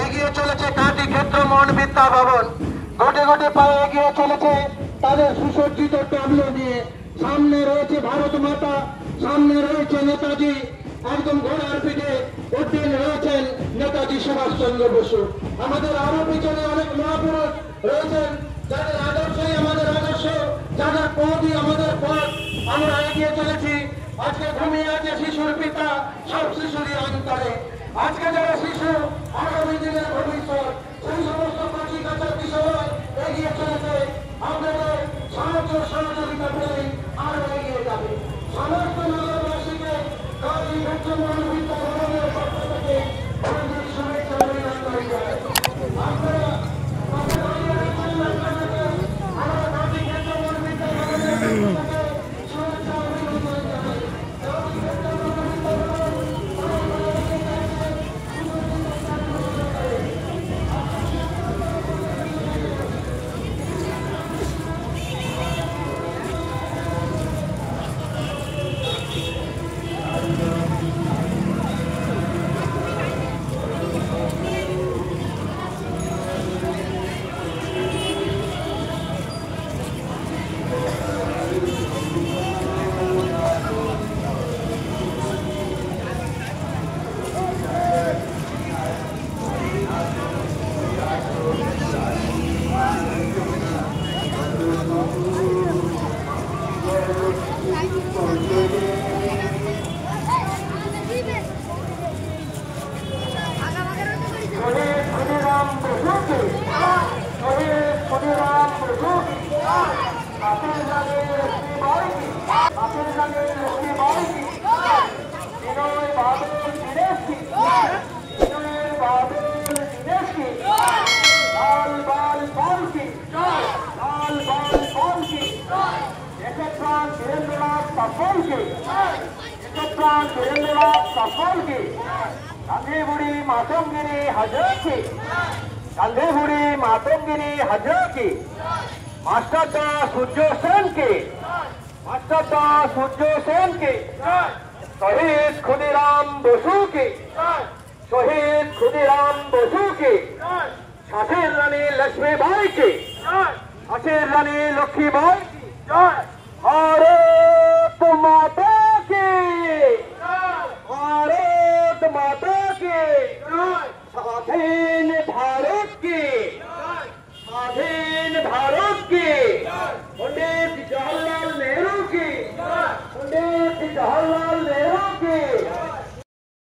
এগিয়ে চলেছে কাঁটি ক্ষেত্র মন বিদ্যা ভবন, গোটে গোটে পায়ে এগিয়ে চলেছে তাদের সুসজ্জিত ট্যাবলো নিয়ে। সামনে রয়েছে ভারত মাতা, সামনে রয়েছে নেতাজি, একদম ঘোড়ার পিঠে উদ্দিন রয়েছেন নেতাজি সুভাষচন্দ্র বসু। আমাদের আরো পিছনে অনেক মহাপুরুষ রয়েছেন যাদের আদর্শই আমাদের আদর্শ, যাদের পথই আমাদের পথ। আমরা এগিয়ে চলেছি। আজকে ঘুমিয়ে আছে শিশুর পিতা সব শিশুরই অন্তরে। আজকে যারা শিশু আগামী দিনের ভবিষ্যৎ, সেই সমস্ত পাখি কাছার বিষয় এগিয়ে চলেছে। আপনাদের সাহায্য সহযোগিতা পেলেই আরো এগিয়ে যাবে। সমস্ত নগরবাসীকে কাজী ক্ষেত্রমোহন বিদ্যা ভবনের পক্ষ থেকে শুভেচ্ছা অভিনন্দন জানাই। আপনারা আমরা কাজী ক্ষেত্রমোহন বিদ্যা ভবনের পক্ষ থেকে শুভেচ্ছা অভিনন্দন জানাই। गांधीबुड़ी मातंगिरी हजरत की, गांधीबुड़ी मातंगिरी हजरत की, मास्टर दा सूर्य सेन के, मास्टर दा सूर्य सेन के, शहीद खुदीराम बसु के, शहीद खुदीराम बसु के, झांसीर रानी लक्ष्मीबाई के, झांसीर रानी लक्ष्मीबाई की, भारत माता की, भारत माता के, स्वाधीन भारत के, स्वाधीन भारत के, पंडित जवाहरलाल नेहरू की, पंडित जवाहरलाल